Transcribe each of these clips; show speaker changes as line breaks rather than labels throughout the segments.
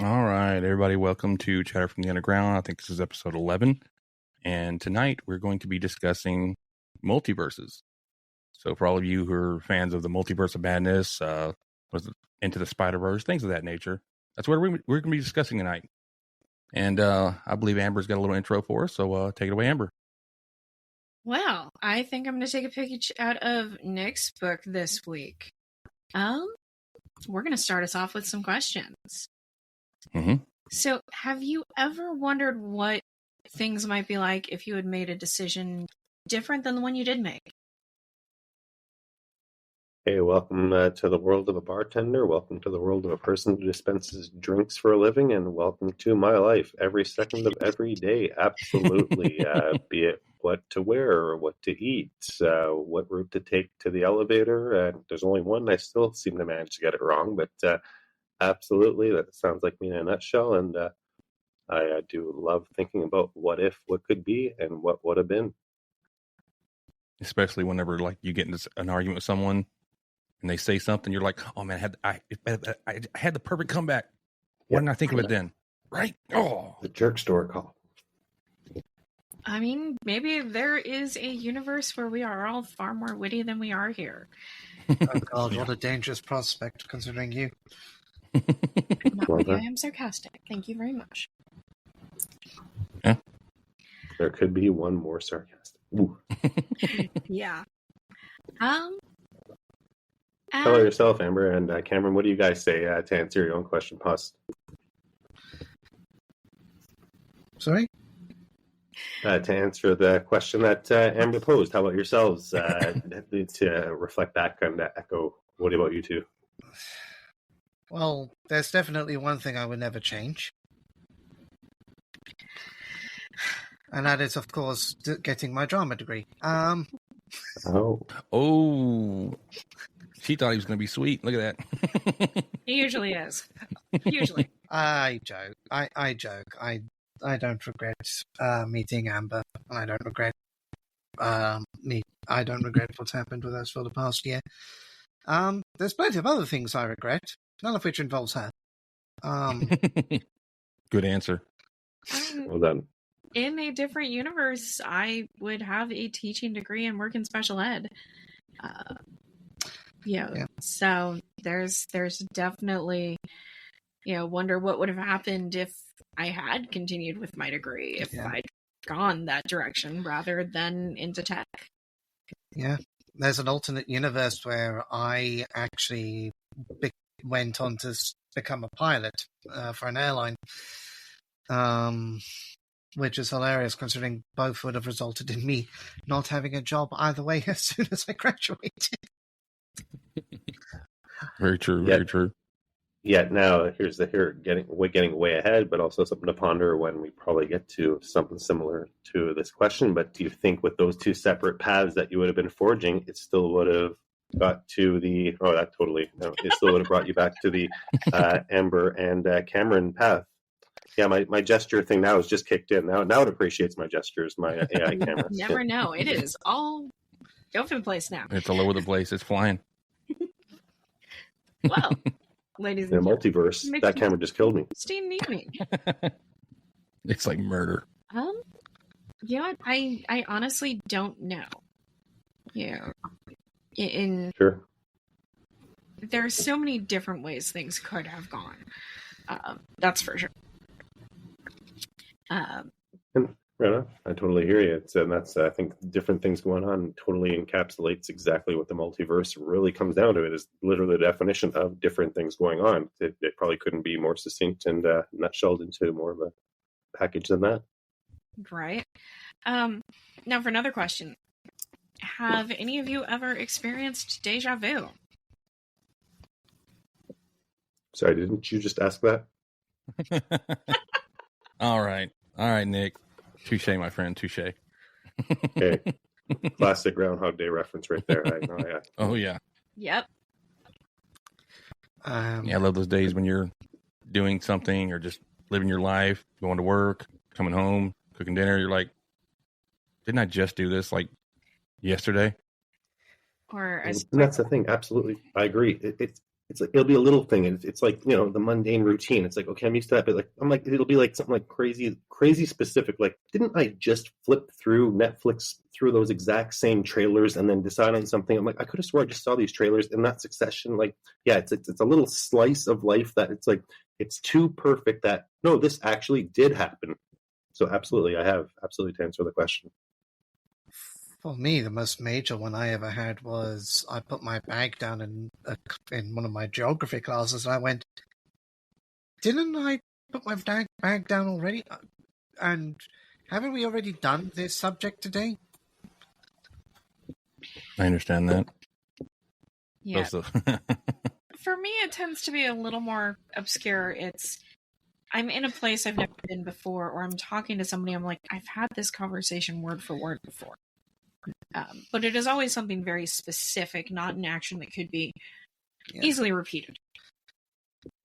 All right, everybody, welcome to Chatter from the Underground. I think this is episode 11. And tonight we're going to be discussing multiverses. So for all of you who are fans of the Multiverse of Madness, was Into the Spider-Verse, things of that nature, that's what we're going to be discussing tonight. And I believe Amber's got a little intro for us, so take it away, Amber.
Well, I think I'm going to take a page out of Nick's book this week. We're going to start us off with some questions.
Mm-hmm.
So, have you ever wondered what things might be like if you had made a decision different than the one you did make?
Hey, welcome to the world of a bartender. Welcome to the world of a person who dispenses drinks for a living, and welcome to my life every second of every day. Absolutely. Be it what to wear or what to eat, what route to take to the elevator. There's only one. I still seem to manage to get it wrong, but absolutely, that sounds like me in a nutshell. And I do love thinking about what if, what could be, and what would have been.
Especially whenever like you get into an argument with someone and they say something, you're like, "Oh man, I had the perfect comeback. Why didn't I think of it then?" Right? Oh,
The jerk store call.
I mean, maybe there is a universe where we are all far more witty than we are here.
Oh God, what a dangerous prospect, considering you.
I am sarcastic. Thank you very much.
Yeah.
There could be one more sarcastic. Ooh.
Yeah.
How about yourself, Amber and Cameron? What do you guys say to answer your own question, Puss?
Sorry?
To answer the question that Amber posed, how about yourselves? To reflect back and echo, what about you two?
Well, there's definitely one thing I would never change. And that is, of course, getting my drama degree.
Oh. She thought he was going to be sweet. Look at that.
He usually is. Usually.
I joke. I joke. I don't regret meeting Amber, and I don't regret I don't regret what's happened with us for the past year. There's plenty of other things I regret, none of which involves her.
Good answer.
Well done.
In a different universe, I would have a teaching degree and work in special ed. Yeah. So there's definitely, wonder what would have happened if I had continued with my degree, if I'd gone that direction rather than into tech.
Yeah. There's an alternate universe where I actually went on to become a pilot for an airline, which is hilarious considering both would have resulted in me not having a job either way as soon as I graduated.
Very true. Very true.
Yet now, we're getting way ahead, but also something to ponder when we probably get to something similar to this question. But do you think with those two separate paths that you would have been forging, it still would have got to the? Oh, that totally. No, it still would have brought you back to the Amber and Cameron path. Yeah, my gesture thing now is just kicked in. Now it appreciates my gestures. My AI camera.
Never know. It is all over the place now.
It's all over the place. It's flying.
Well. Ladies and
gentlemen, multiverse. That camera just killed me.
Steve need me.
It's like murder.
I honestly don't know. Yeah.
Sure.
There's so many different ways things could have gone. That's for sure.
And Right on. I totally hear you. And that's, I think, different things going on totally encapsulates exactly what the multiverse really comes down to. It is literally the definition of different things going on. It probably couldn't be more succinct and nutshelled into more of a package than that.
Right. Now, for another question, have any of you ever experienced deja vu?
Sorry, didn't you just ask that?
All right, Nick. Touche, my friend. Touche.
Hey, classic Groundhog Day reference right there.
Oh yeah.
Yep.
Yeah, I love those days when you're doing something or just living your life, going to work, coming home, cooking dinner. You're like, didn't I just do this like yesterday?
Or
And that's the thing. Absolutely, I agree. It's like it'll be a little thing, and it's like, you know, the mundane routine. It's like, okay, I'm used to that, but like I'm like, it'll be like something like crazy specific. Like, didn't I just flip through Netflix through those exact same trailers and then decide on something? I'm like, I could have swore I just saw these trailers in that succession. Like, yeah, it's a little slice of life that it's like it's too perfect that no, this actually did happen. So absolutely, I have absolutely to answer the question.
For me, the most major one I ever had was I put my bag down in one of my geography classes, and I went, "Didn't I put my bag down already? And haven't we already done this subject today?"
I understand that.
yeah. For me, it tends to be a little more obscure. I'm in a place I've never been before, or I'm talking to somebody, I'm like, I've had this conversation word for word before. But it is always something very specific, not an action that could be easily repeated.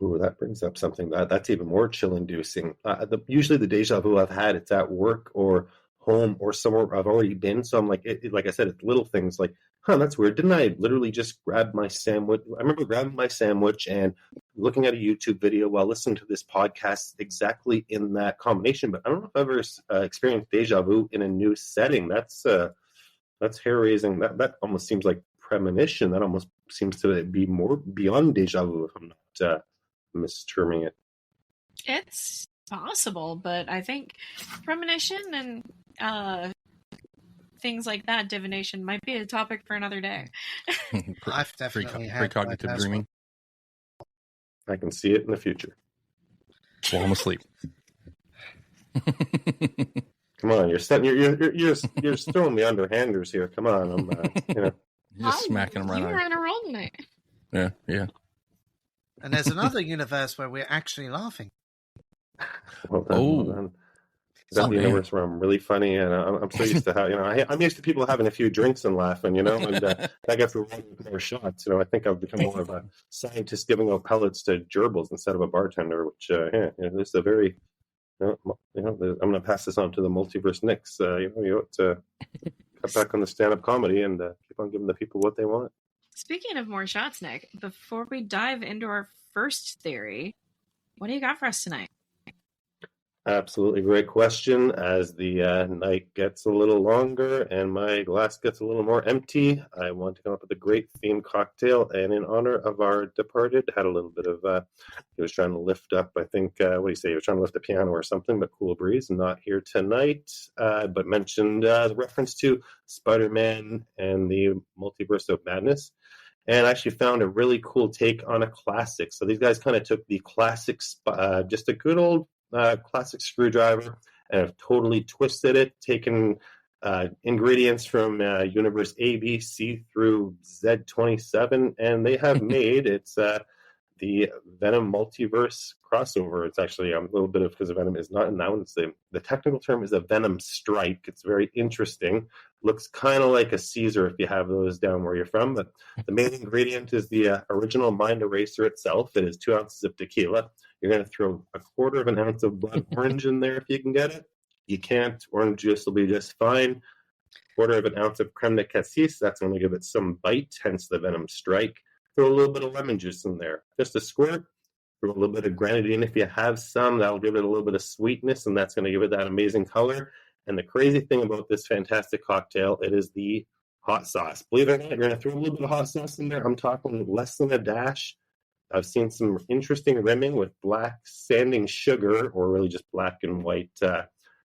Ooh, that brings up something that's even more chill-inducing. Usually the deja vu I've had, it's at work or home or somewhere I've already been. So I'm like, like I said, it's little things like, that's weird. Didn't I literally just grab my sandwich? I remember grabbing my sandwich and looking at a YouTube video while listening to this podcast exactly in that combination. But I don't know if I've ever experienced deja vu in a new setting. That's hair-raising. That almost seems like premonition. That almost seems to be more beyond deja vu, if I'm not misterming it.
It's possible, but I think premonition and things like that, divination, might be a topic for another day.
I've definitely had
precognitive dreaming.
I can see it in the future.
While I'm asleep.
Come on, you're throwing me underhanders here. Come on, I'm
just smacking them right.
You're on a roll tonight.
Yeah.
And there's another universe where we're actually laughing.
Well done. Is that the universe where I'm really funny, and I'm so used to how I'm used to people having a few drinks and laughing, and I get for more shots. I think I've become more of a scientist giving out pellets to gerbils instead of a bartender, which this is a very I'm going to pass this on to the Multiverse Nicks. You ought to cut back on the stand-up comedy and keep on giving the people what they want.
Speaking of more shots, Nick, before we dive into our first theory, what do you got for us tonight?
Absolutely great question. As the night gets a little longer and my glass gets a little more empty, I want to come up with a great themed cocktail. And in honor of our departed, had a little bit of, he was trying to lift up, I think, what do you say? He was trying to lift a piano or something, but cool breeze. Not here tonight, but mentioned the reference to Spider-Man and the Multiverse of Madness. And I actually found a really cool take on a classic. So these guys kind of took the classic, just a good old classic screwdriver, and have totally twisted it, taken ingredients from universe A, B, C through Z27, and they have made the Venom multiverse crossover. It's actually a little bit of, because Venom is not in that one. It's the technical term is a Venom strike. It's very interesting. Looks kind of like a Caesar if you have those down where you're from. But the main ingredient is the original Mind Eraser itself. It is 2 ounces of tequila. You're going to throw 1/4 of an ounce of blood orange in there if you can get it. You can't. Orange juice will be just fine. 1/4 of an ounce of creme de cassis. That's going to give it some bite, hence the Venom strike. Throw a little bit of lemon juice in there, just a squirt. Throw a little bit of grenadine if you have some. That'll give it a little bit of sweetness, and that's going to give it that amazing color. And the crazy thing about this fantastic cocktail, it is the hot sauce. Believe it or not, you're going to throw a little bit of hot sauce in there. I'm talking less than a dash. I've seen some interesting rimming with black sanding sugar, or really just black and white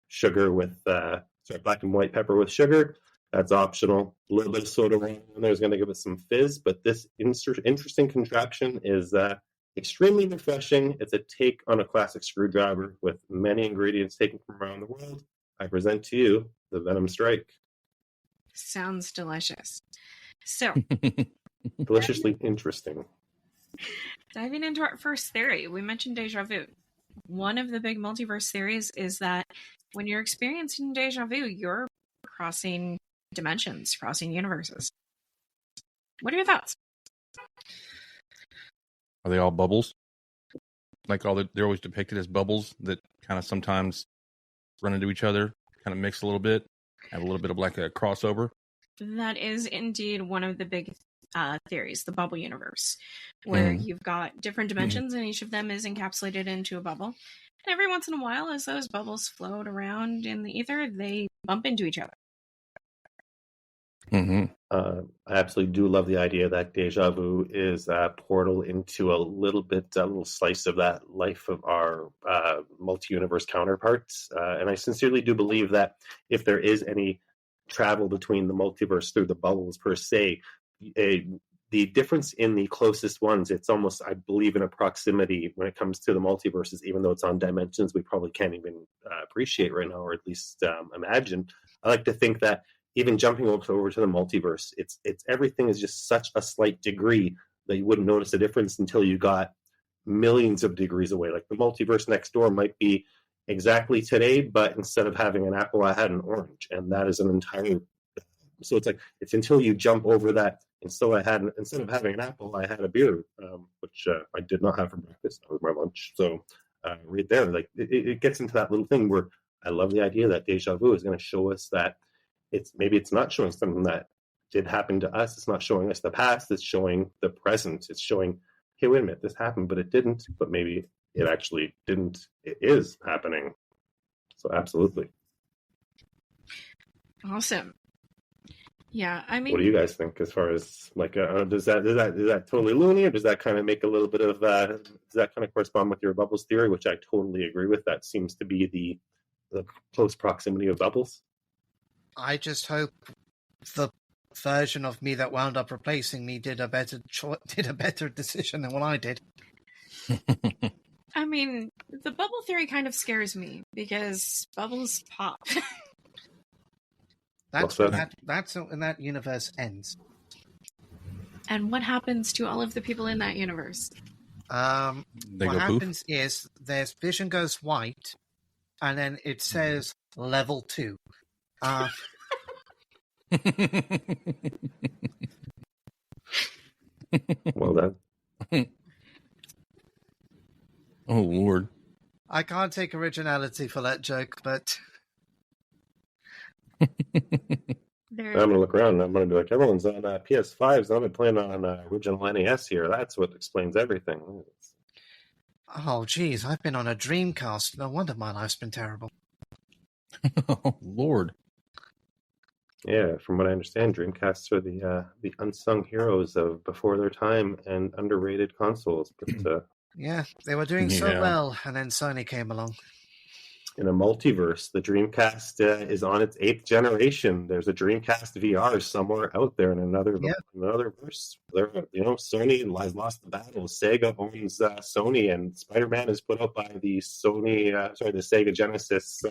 sugar with black and white pepper with sugar. That's optional. A little bit of soda in there is going to give it some fizz, but this interesting contraption is extremely refreshing. It's a take on a classic screwdriver with many ingredients taken from around the world. I present to you the Venom Strike.
Sounds delicious. So,
Deliciously interesting.
diving into our first theory, we mentioned deja vu. One of the big multiverse theories is that when you're experiencing deja vu, you're crossing dimensions, crossing universes. What are your thoughts?
Are they all bubbles? Like they're always depicted as bubbles that kind of sometimes run into each other, kind of mix a little bit, have a little bit of like a crossover.
That is indeed one of the big theories, the bubble universe, where you've got different dimensions and each of them is encapsulated into a bubble. And every once in a while, as those bubbles float around in the ether, they bump into each other.
I absolutely do love the idea that deja vu is a portal into a little slice of that life of our multi-universe counterparts. And I sincerely do believe that if there is any travel between the multiverse through the bubbles per se, the difference in the closest ones, it's almost, I believe, in a proximity when it comes to the multiverses, even though it's on dimensions we probably can't even appreciate right now, or at least imagine. I like to think that even jumping over to the multiverse, it's everything is just such a slight degree that you wouldn't notice a difference until you got millions of degrees away. Like the multiverse next door might be exactly today, but instead of having an apple, I had an orange, and that is an entire. So it's until you jump over that. And so instead of having an apple, I had a beer, which I did not have for breakfast. That was my lunch. So right there, like it gets into that little thing where I love the idea that deja vu is going to show us that it's not showing something that did happen to us. It's not showing us the past. It's showing the present. It's showing, hey, wait a minute, this happened, but it didn't. But maybe it actually didn't. It is happening. So absolutely.
Awesome. Yeah, I mean,
what do you guys think as far as like is that totally loony, or does that kind of make a little bit of does that kind of correspond with your bubbles theory, which I totally agree with? That seems to be the close proximity of bubbles.
I just hope the version of me that wound up replacing me did a better decision than what I did.
I mean, the bubble theory kind of scares me because bubbles pop.
That's when that universe ends.
And what happens to all of the people in that universe?
What happens is their vision goes white, and then it says level 2.
Well done.
Oh, Lord.
I can't take originality for that joke, but...
I'm going to look around and I'm going to be like, everyone's on PS5s. I've been playing on original NES here. That's what explains everything.
Oh, geez, I've been on a Dreamcast. No wonder my life's been terrible.
Oh, Lord.
Yeah, from what I understand, Dreamcasts are the unsung heroes of before their time and underrated consoles. But
yeah, they were doing so well, and then Sony came along.
In a multiverse, the Dreamcast is on its 8th generation. There's a Dreamcast VR somewhere out there in another verse. Sony has lost the battle. Sega owns Sony, and Spider-Man is put out by the Sega Genesis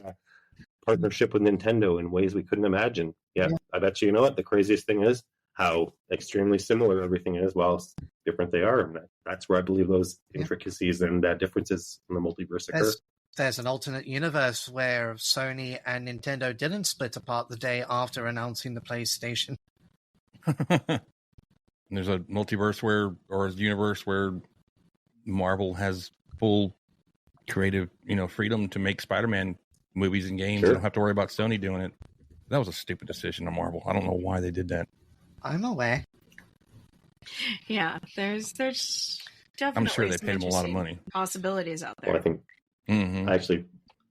partnership with Nintendo in ways we couldn't imagine. Yeah, I bet you know what the craziest thing is, how extremely similar everything is, while different they are. And that's where I believe those intricacies and differences in the multiverse occur.
There's an alternate universe where Sony and Nintendo didn't split apart the day after announcing the PlayStation.
There's a multiverse universe where Marvel has full creative, freedom to make Spider-Man movies and games. Sure. They don't have to worry about Sony doing it. That was a stupid decision on Marvel. I don't know why they did that.
I'm aware.
Yeah, there's definitely.
I'm sure they paid them a lot of money.
Possibilities out there.
Well, I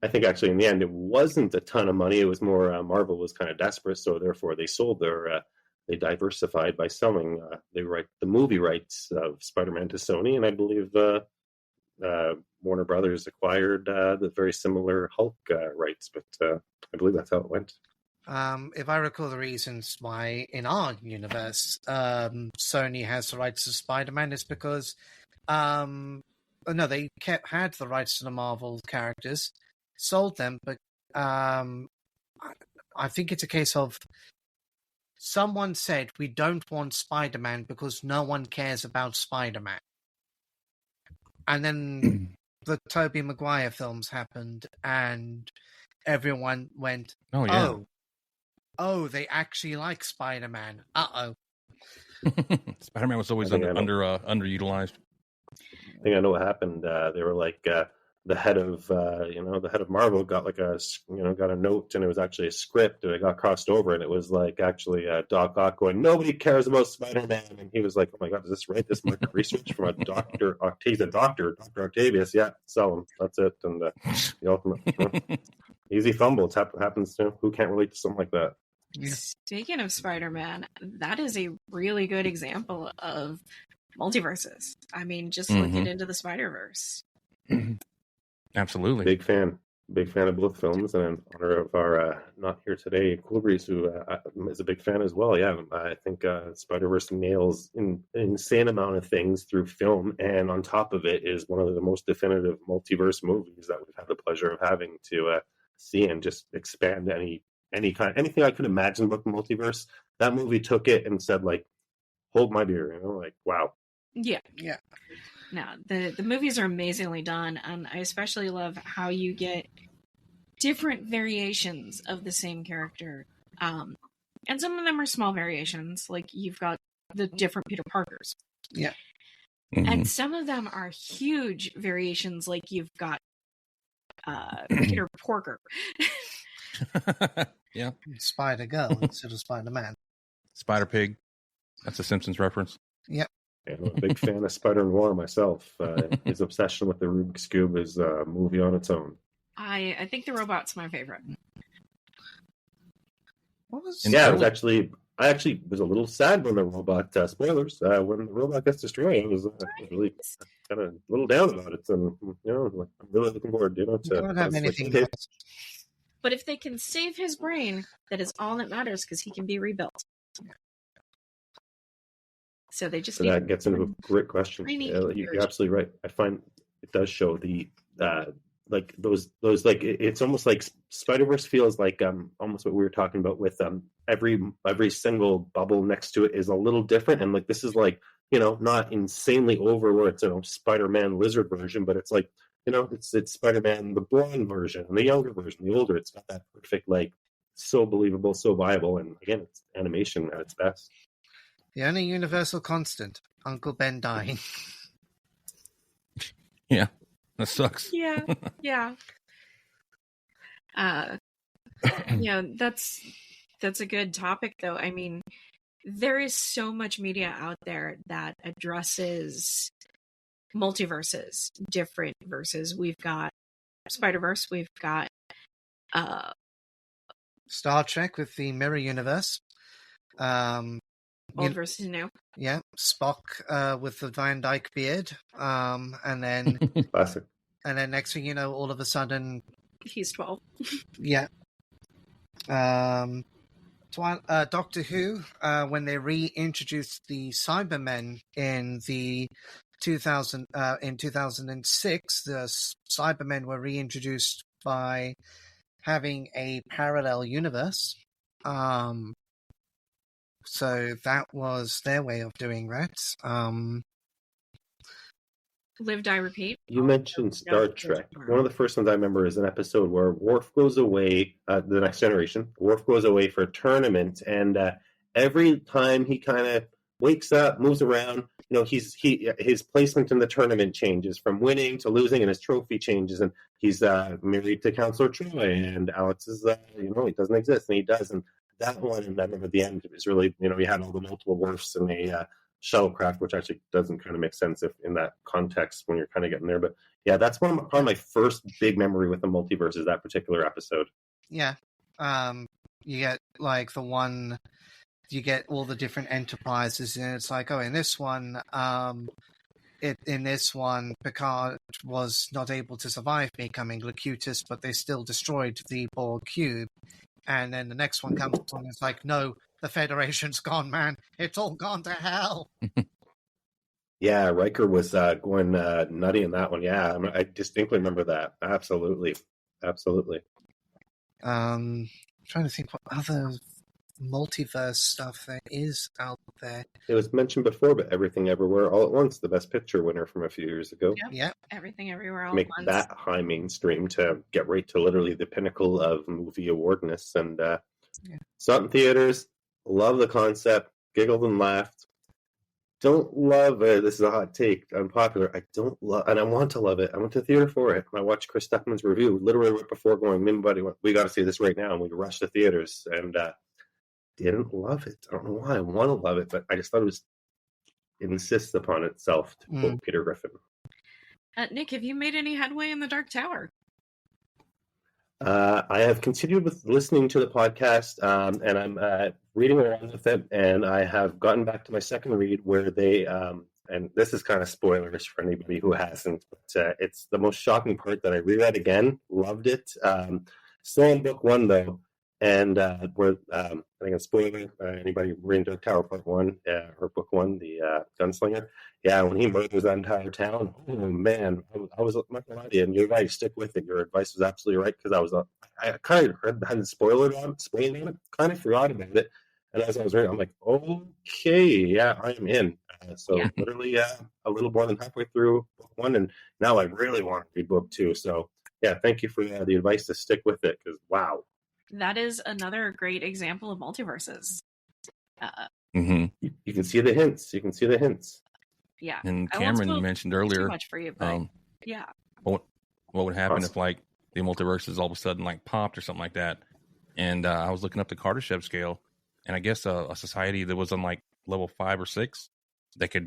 think actually in the end it wasn't a ton of money. It was more Marvel was kind of desperate, so therefore they sold they diversified by selling the movie rights of Spider-Man to Sony, and I believe Warner Brothers acquired the very similar Hulk rights, but I believe that's how it went.
If I recall the reasons why in our universe Sony has the rights to Spider-Man is because no, they had the rights to the Marvel characters, sold them, but I think it's a case of someone said we don't want Spider-Man because no one cares about Spider-Man. And then the Tobey Maguire films happened and everyone went,
Oh, yeah.
Oh, they actually like Spider-Man. Uh-oh.
Spider-Man was always underutilized.
I think I know what happened. They were like the head of Marvel got like got a note, and it was actually a script, and it got crossed over, and it was like actually Doc Ock going, nobody cares about Spider-Man, and he was like, oh my god, is this right? This market research from a doctor? He's a Dr. Octavius. Yeah, sell him. That's it. And the ultimate easy fumble. It happens to who can't relate to something like that.
Yeah.
Speaking of Spider-Man, that is a really good example of multiverses. I mean, just looking into the Spider-Verse.
Absolutely.
Big fan of both films, and in honor of our not here today, Cool Breeze, who is a big fan as well. Yeah, I think Spider-Verse nails an insane amount of things through film, and on top of it is one of the most definitive multiverse movies that we've had the pleasure of having to see and just expand anything I could imagine about the multiverse. That movie took it and said, like, hold my beer, like, wow.
Yeah.
Yeah.
No, the movies are amazingly done, and I especially love how you get different variations of the same character. And some of them are small variations, like you've got the different Peter Parkers.
Yeah.
And some of them are huge variations, like you've got Peter Porker.
Yeah.
Spider-Girl instead of Spider-Man.
Spider-Pig. That's a Simpsons reference.
Yep.
I'm a big fan of Spider-Noir myself. His obsession with the Rubik's Cube is a movie on its own.
I think the robot's my favorite.
What was?
Yeah, I actually was a little sad when the robot spoilers when the robot gets destroyed. I was really kind of a little down about it, and I'm really looking forward, to.
You don't have anything else.
But if they can save his brain, that is all that matters, because he can be rebuilt. So they just
that gets into a great question. You're absolutely right. I find it does show the like those like it's almost like Spider-Verse feels like almost what we were talking about with every single bubble next to it is a little different, and like this is like not insanely over where it's Spider-Man lizard version, but it's like it's Spider-Man the blonde version and the younger version, the older. It's got that perfect, like, so believable, so viable, and again, it's animation at its best.
The only universal constant, Uncle Ben dying.
Yeah, that sucks.
Yeah. That's a good topic, though. I mean, there is so much media out there that addresses multiverses, different verses. We've got Spider-Verse, we've got
Star Trek with the Mirror Universe.
Old versus new.
Yeah, Spock with the Van Dyke beard. And then
Classic.
And then next thing you know, all of a sudden
he's 12.
Yeah. Doctor Who, when they reintroduced the Cybermen in 2006, the Cybermen were reintroduced by having a parallel universe. So that was their way of doing that.
Live, Die, Repeat.
You mentioned Star Trek. One of the first ones I remember is an episode where Worf goes away, the Next Generation. Worf goes away for a tournament, and every time he kind of wakes up, moves around, his placement in the tournament changes from winning to losing, and his trophy changes. And he's married to Counselor Troy, and Alex is, he doesn't exist, and he does. And that one, and I remember at the end, it was really, we had all the multiple Worfs and a shuttlecraft, which actually doesn't kind of make sense if in that context when you're kind of getting there. But yeah, that's probably my first big memory with the multiverse is that particular episode.
Yeah. You get like you get all the different enterprises, and it's like, in this one, in this one, Picard was not able to survive becoming Locutus, but they still destroyed the Borg cube. And then the next one comes along and it's like, no, the Federation's gone, man. It's all gone to hell.
Yeah, Riker was going nutty in that one. Yeah, I distinctly remember that. Absolutely.
Trying to think what other multiverse stuff there is out there.
It was mentioned before, but Everything Everywhere All at Once, the Best Picture winner from a few years ago.
Yep.
Everything Everywhere All
Make
at Once.
that high mainstream to get right to literally the pinnacle of movie awardness. And saw it in theaters, love the concept, giggled and laughed. Don't love it. This is a hot take, unpopular. I don't love, and I want to love it. I went to the theater for it. I watched Chris Stuckman's review literally right before going. Me and buddy went, we got to see this right now, and we rushed to theaters and didn't love it. I don't know why. I want to love it, but I just thought it insists upon itself. To quote Peter Griffin.
Nick, have you made any headway in the Dark Tower?
I have continued with listening to the podcast, and I'm reading along with it, and I have gotten back to my second read where they, and this is kind of spoilers for anybody who hasn't, but it's the most shocking part that I reread again, loved it. Still in book one, though, and where, I think it's spoiler, anybody reading Dark Tower Part 1, or Book 1, the Gunslinger, yeah, when he murders that entire town, oh man, I was not gonna lie to you, and you're right, stick with it. Your advice was absolutely right, because I kind of had spoiled it, kind of forgot about it, and as I was reading, I'm like, okay, yeah, I'm in. Literally a little more than halfway through book 1, and now I really want to read book 2. So yeah, thank you for the advice to stick with it, because wow.
That is another great example of multiverses.
You can see the hints.
Yeah.
And Cameron, you mentioned earlier,
too much for you, but yeah.
What would happen if like the multiverses all of a sudden like popped or something like that? And I was looking up the Kardashev scale, and I guess a society that was on like level 5 or 6 that could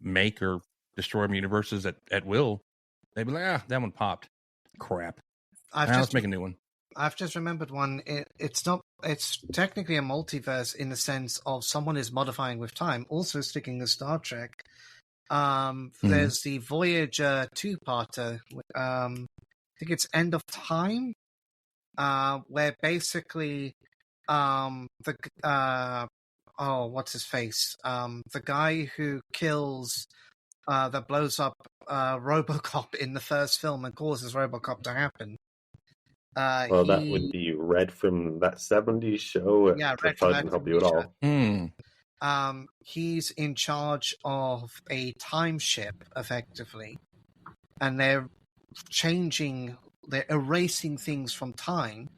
make or destroy universes at will, they'd be like, that one popped. Crap. Let's make a new one.
I've just remembered one. It's technically a multiverse in the sense of someone is modifying with time. Also sticking to Star Trek. There's the Voyager 2-parter. I think it's End of Time, where basically what's his face? The guy who kills that blows up RoboCop in the first film and causes RoboCop to happen.
That would be Red from that 70s show.
Yeah,
Red from that help you at all.
He's in charge of a time ship, effectively, and they're erasing things from time,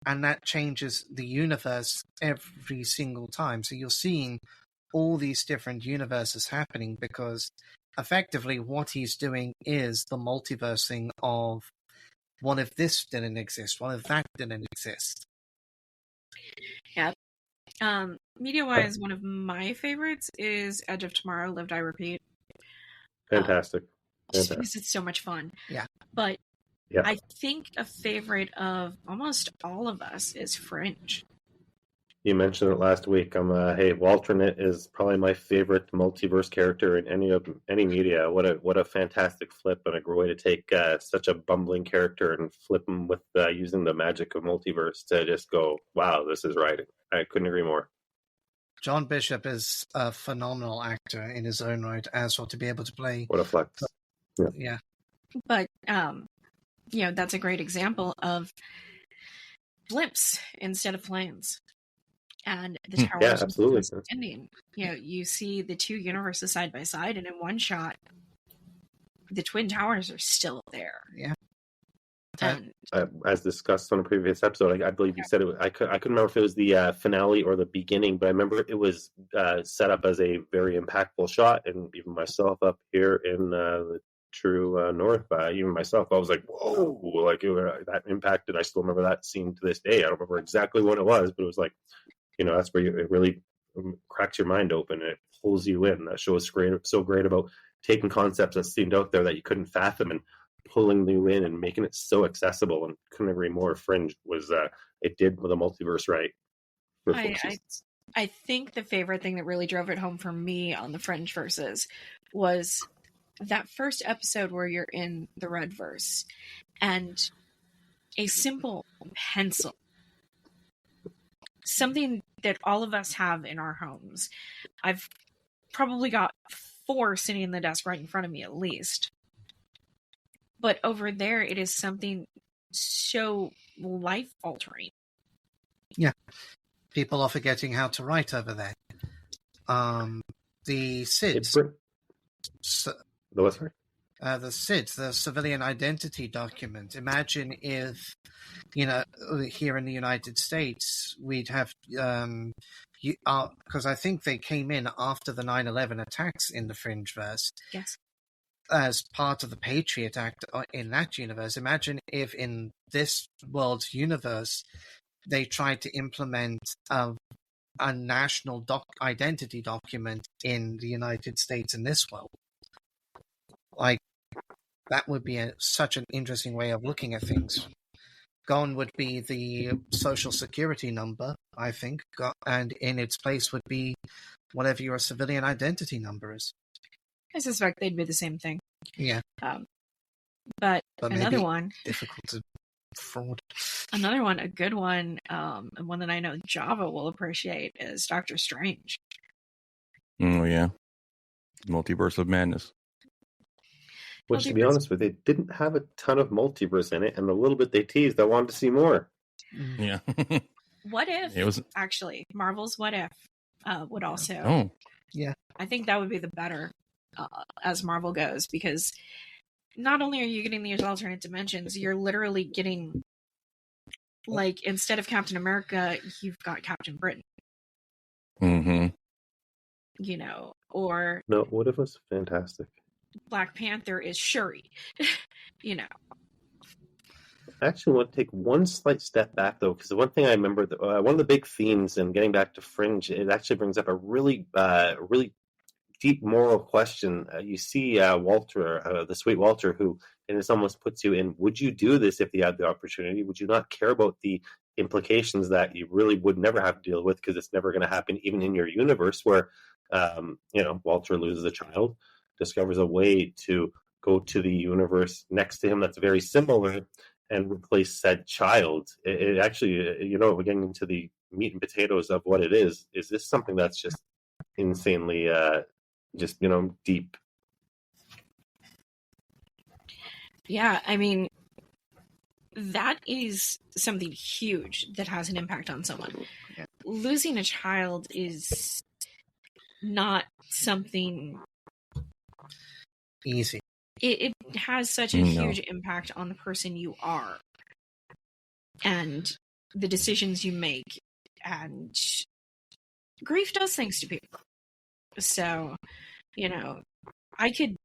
and that changes the universe every single time. So you're seeing all these different universes happening because effectively what he's doing is the multiverse thing of what if this didn't exist? What if that didn't exist?
Yeah. Media-wise, one of my favorites is Edge of Tomorrow, Live, Die, Repeat.
Fantastic.
Just because it's so much fun.
Yeah.
But I think a favorite of almost all of us is Fringe.
You mentioned it last week. Walternate is probably my favorite multiverse character in any media. What a fantastic flip and a great way to take such a bumbling character and flip him with using the magic of multiverse to just go, wow, this is writing. I couldn't agree more.
John Bishop is a phenomenal actor in his own right, as well, to be able to play.
What a flex.
Yeah.
But that's a great example of blimps instead of planes. And the towers
absolutely.
Ending. You see the two universes side by side, and in one shot, the Twin Towers are still there.
Yeah.
And,
as discussed on a previous episode, I believe you said it. I couldn't remember if it was the finale or the beginning, but I remember it was set up as a very impactful shot. And even myself up here in the true north, even myself, I was like, whoa, like that impacted. I still remember that scene to this day. I don't remember exactly what it was, but it was like, that's where it really cracks your mind open and it pulls you in. That show is so great about taking concepts that seemed out there that you couldn't fathom and pulling you in and making it so accessible. And couldn't agree more. Fringe was it did with the multiverse right.
I think the favorite thing that really drove it home for me on the Fringe verses was that first episode where you're in the Redverse and a simple pencil, something that all of us have in our homes. I've probably got 4 sitting in the desk right in front of me at least. But over there, it is something so life-altering.
Yeah. People are forgetting how to write over there. The SIDS. The SIDS, the Civilian Identity Document. Imagine if, here in the United States, we'd have, because I think they came in after the 9/11 attacks in the Fringeverse.
Yes.
As part of the Patriot Act in that universe. Imagine if in this world's universe, they tried to implement a national identity document in the United States in this world. Like, that would be such an interesting way of looking at things. Gone would be the social security number, I think, and in its place would be whatever your civilian identity number is.
I suspect they'd be the same thing.
Yeah.
But another one,
difficult to fraud.
Another one, a good one, and one that I know Java will appreciate is Doctor Strange.
Oh yeah, Multiverse of Madness.
Which, to be honest with you, they didn't have a ton of multiverse in it, and the little bit they teased, I wanted to see more.
Yeah.
What if, actually, Marvel's What If would also...
Oh.
Yeah.
I think that would be the better as Marvel goes, because not only are you getting these alternate dimensions, you're literally getting, like, instead of Captain America, you've got Captain Britain.
Mm-hmm.
Or...
No, What If was fantastic.
Black Panther is Shuri. I
actually want to take one slight step back, though, because the one thing I remember, one of the big themes in getting back to Fringe, it actually brings up a really deep moral question. You see Walter, the sweet Walter, who, and this almost puts you in, would you do this if you had the opportunity? Would you not care about the implications that you really would never have to deal with, because it's never going to happen even in your universe where, Walter loses a child, discovers a way to go to the universe next to him that's very similar and replace said child. It actually, we're getting into the meat and potatoes of what it is. Is this something that's just insanely, deep?
Yeah, I mean, that is something huge that has an impact on someone.
Yeah.
Losing a child is not something
easy.
It has such a huge impact on the person you are and the decisions you make, and grief does things to people. So, I could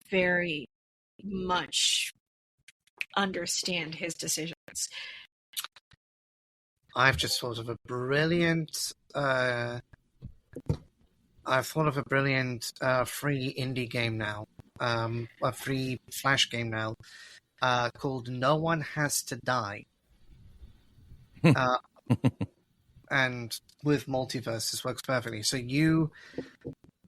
very much understand his decisions.
I've just thought of a brilliant free indie game now, a free Flash game now, called No One Has to Die. And with Multiverse, this works perfectly. So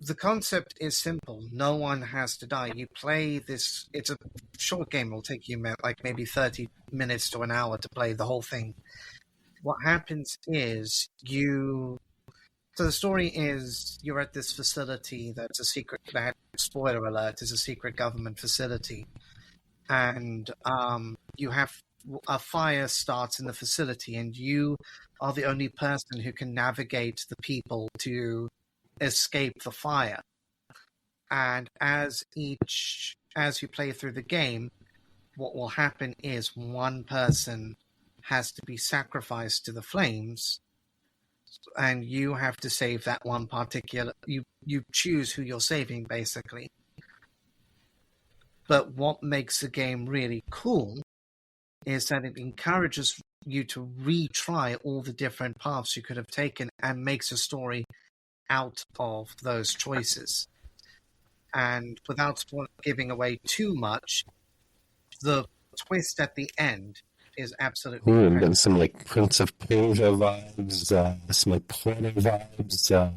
the concept is simple. No one has to die. You play this, it's a short game. It'll take you like maybe 30 minutes to an hour to play the whole thing. What happens is so the story is you're at this facility that's a secret, spoiler alert, is a secret government facility. And you have a fire starts in the facility, and you are the only person who can navigate the people to escape the fire. And as you play through the game, what will happen is one person has to be sacrificed to the flames, and you have to save that one particular... You choose who you're saving, basically. But what makes the game really cool is that it encourages you to retry all the different paths you could have taken and makes a story out of those choices. And without giving away too much, the twist at the end is absolutely
and then some like Prince of Persia vibes, some like Porter vibes.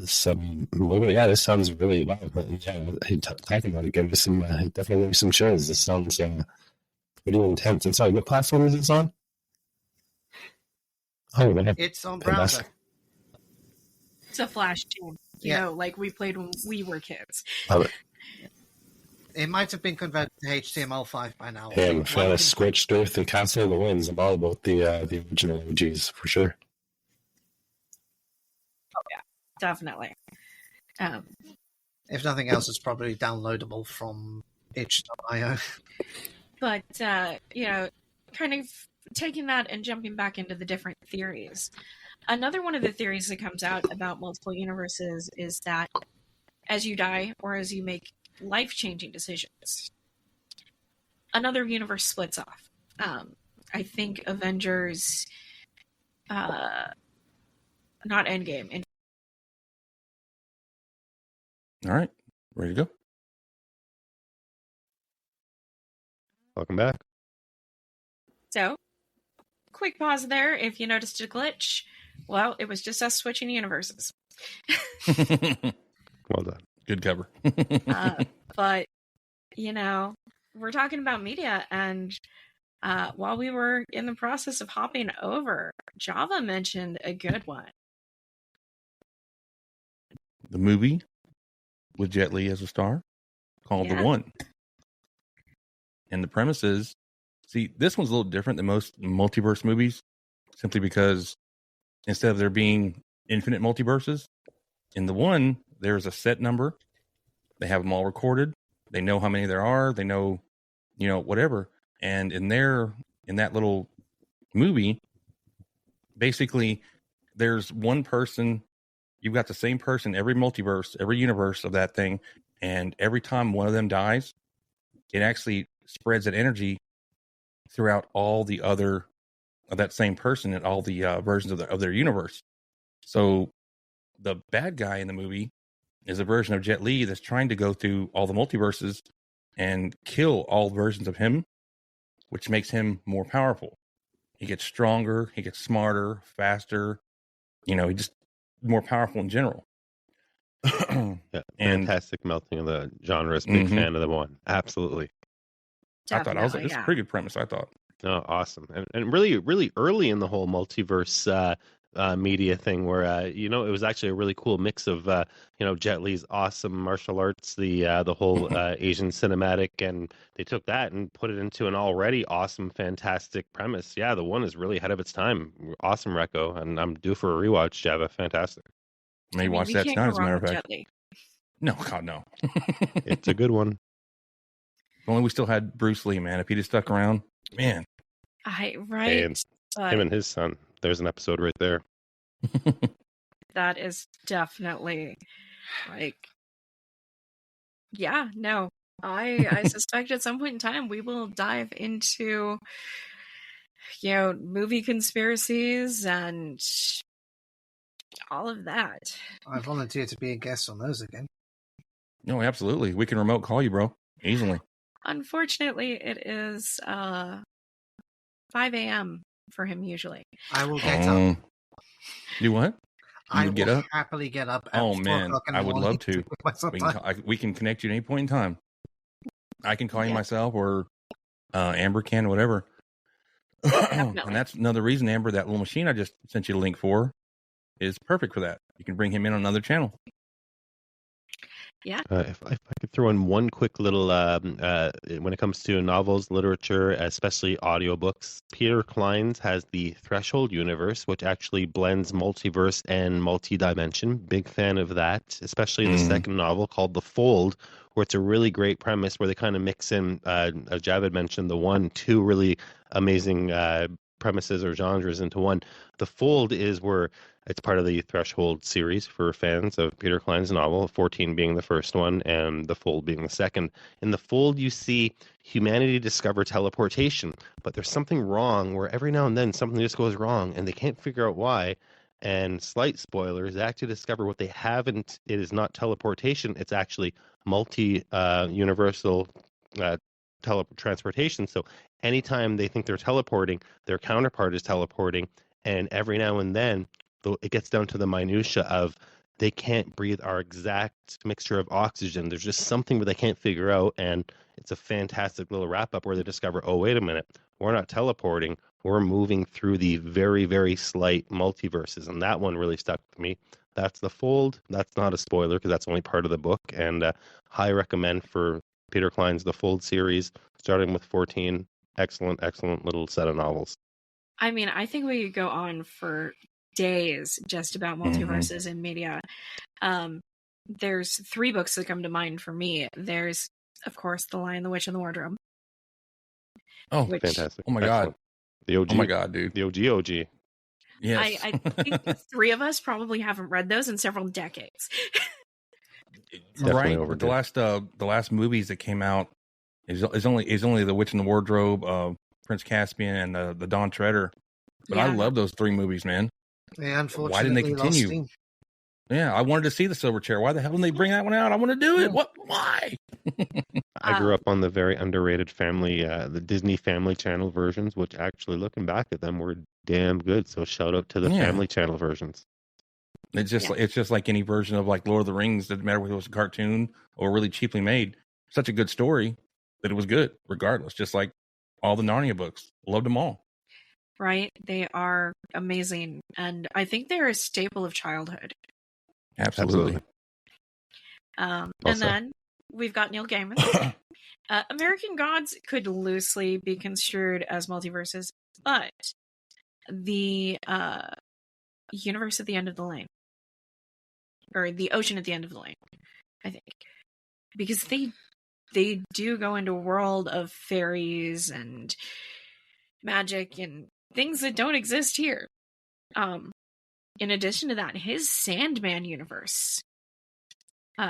So, well, yeah, this sounds really wow. Yeah, talking about it gave me some definitely gave me some chills. This sounds pretty intense. And sorry, what platform is this on? Oh,
It's on browser.
It's a Flash game, you know, like we played when we were kids.
It might have been converted to HTML5 by now.
Hey, I'm a fan of Scorched Earth and Castle of the Winds. I'm all about the original OGs for sure.
Oh yeah, definitely.
If nothing else, it's probably downloadable from itch.io.
But you know, kind of taking that and jumping back into the different theories. Another one of the theories that comes out about multiple universes is that as you die or as you make life-changing decisions, another universe splits off. I think Avengers, not Endgame.
All right, ready to go.
Welcome back.
So, quick pause there. If you noticed a glitch, well, it was just us switching universes.
Well done.
Good cover.
But, you know, we're talking about media, and while we were in the process of hopping over, Java mentioned a good one.
The movie with Jet Li as a star called The One. And the premise is, see, this one's a little different than most multiverse movies, simply because instead of there being infinite multiverses, in The One, there's a set number. They have them all recorded. They know how many there are. They know, you know, whatever. And in that little movie, basically, there's one person. You've got the same person every multiverse, every universe of that thing. And every time one of them dies, it actually spreads that energy throughout all the other of that same person and all the versions of their universe. So the bad guy in the movie is a version of Jet Li that's trying to go through all the multiverses and kill all versions of him, which makes him more powerful. He gets stronger, he gets smarter, faster. You know, he just more powerful in general.
Yeah, fantastic melting of the genres. Big fan of The One. Absolutely.
Definitely,
I thought it's a pretty good premise. I thought.
Oh, awesome. And really, really early in the whole multiverse media thing where, you know, it was actually a really cool mix of, you know, Jet Li's awesome martial arts, the whole Asian cinematic, and they took that and put it into an already awesome, fantastic premise. Yeah, The One is really ahead of its time. Awesome, Reco. And I'm due for a rewatch, Java. Fantastic.
Maybe watch that tonight, as a matter of fact. No, God, no.
It's a good one.
If only we still had Bruce Lee, man. If he'd have stuck around, man.
Right.
And him and his son. There's an episode right there.
That is definitely like, yeah, no. I suspect at some point in time we will dive into, you know, movie conspiracies and all of that.
I volunteer to be a guest on those again.
No, absolutely. We can remote call you, bro. Easily.
Unfortunately, it is 5 a.m. for him usually.
I will get up.
Do what?
I will
get up?
happily get up. At
Oh, man. I would love to.
to
We can connect you at any point in time. I can call you myself, or Amber can, whatever. And that's another reason, Amber, that little machine I just sent you the link for is perfect for that. You can bring him in on another channel.
Yeah.
If I could throw in one quick little, when it comes to novels, literature, especially audiobooks, Peter Clines has the Threshold universe, which actually blends multiverse and multi-dimension. Big fan of that, especially the second novel called The Fold, where it's a really great premise where they kind of mix in, as Javid mentioned, two really amazing premises or genres into one. The Fold is where it's part of the Threshold series for fans of Peter Clines' novel, 14 being the first one and The Fold being the second. In The Fold, you see humanity discover teleportation, but there's something wrong where every now and then something just goes wrong and they can't figure out why. And slight spoilers, they actually discover what they haven't. It is not teleportation. It's actually multi-universal teletransportation. So anytime they think they're teleporting, their counterpart is teleporting. And every now and then, it gets down to the minutia of
they can't breathe our exact mixture of oxygen. There's just something that they can't figure out, and it's a fantastic little wrap up where they discover, oh, wait a minute, we're not teleporting, we're moving through the very, very slight multiverses, and that one really stuck with me. That's The Fold. That's not a spoiler because that's only part of the book, and high recommend for Peter Klein's The Fold series, starting with 14. Excellent, excellent little set of novels.
I mean, I think we could go on for days just about multiverses in media. There's 3 books that come to mind for me. There's, of course, The Lion, the Witch, and the Wardrobe.
Oh,
fantastic.
Oh my
Excellent.
God.
The OG.
Oh my God, dude.
The OG.
Yes.
I think 3 of us probably haven't read those in several decades.
Definitely
Right.
overdue.
The last movies that came out is only The Witch and the Wardrobe, Prince Caspian, and the Dawn Treader. But I love those 3 movies, man.
Yeah, unfortunately,
Why didn't they
lost
continue?
steam.
Yeah, I wanted to see the Silver Chair. Why the hell didn't they bring that one out? I want to do it. What? Why?
I grew up on the very underrated family, the Disney Family Channel versions, which actually, looking back at them, were damn good. So shout out to the Family Channel versions.
It's just like any version of like Lord of the Rings. Doesn't matter whether it was a cartoon or really cheaply made. Such a good story that it was good regardless. Just like all the Narnia books, loved them all.
Right? They are amazing, and I think they're a staple of childhood.
Absolutely.
And
Also.
then we've got Neil Gaiman. American Gods could loosely be construed as multiverses, but the universe at the end of the lane, or the ocean at the end of the lane, I think, because they do go into a world of fairies and magic and things that don't exist here. In addition to that, his Sandman universe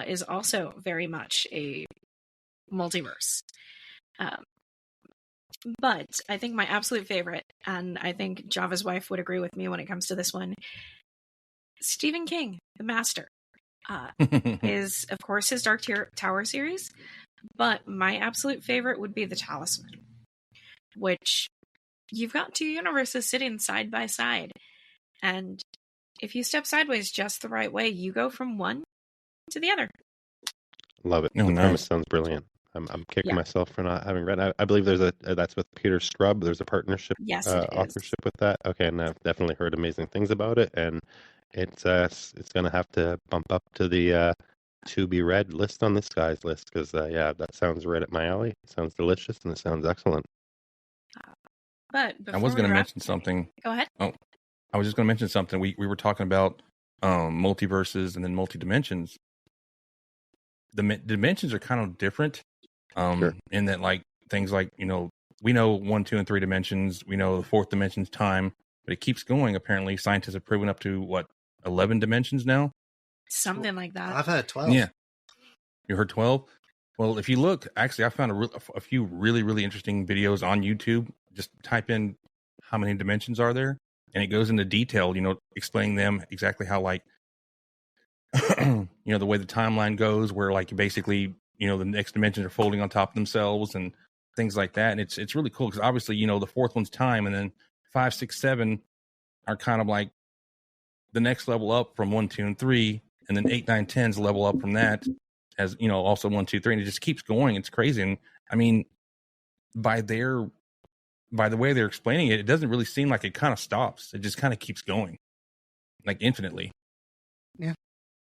is also very much a multiverse. But I think my absolute favorite, and I think Java's wife would agree with me when it comes to this one, Stephen King, the master, is, of course, his Dark Tower series. But my absolute favorite would be The Talisman, which you've got 2 universes sitting side by side. And if you step sideways just the right way, you go from one to the other.
Love it.
Oh,
The
nice.
premise sounds brilliant. I'm kicking myself for not having read. I believe there's that's with Peter Straub. There's a partnership,
Yes, it is.
authorship with that. Okay, and I've definitely heard amazing things about it, and it's going to have to bump up to the to be read list on this guy's list because that sounds right up my alley. It sounds delicious and it sounds excellent.
But
I was going to mention something.
Go ahead.
Oh, I was just going to mention something. We were talking about multiverses and then multi-dimensions. The dimensions are kind of different
Sure.
in that, like, things like, we know 1, 2, and 3 dimensions. We know the 4th dimension's time, but it keeps going. Apparently, scientists have proven up to, 11 dimensions now?
Something like that.
I've heard 12.
Yeah. You heard 12? Well, if you look, actually, I found a few really, really interesting videos on YouTube. Just type in how many dimensions are there, and it goes into detail, explaining them exactly how, like, the way the timeline goes, where, like, basically, the next dimensions are folding on top of themselves and things like that. And it's really cool because obviously, the 4th one's time, and then 5, 6, 7 are kind of like the next level up from 1, 2, and 3, and then 8, 9, 10's level up from that, as also 1, 2, 3, and it just keeps going. It's crazy. And I mean, by the way they're explaining it, it doesn't really seem like it kind of stops. It just kind of keeps going, like, infinitely.
Yeah.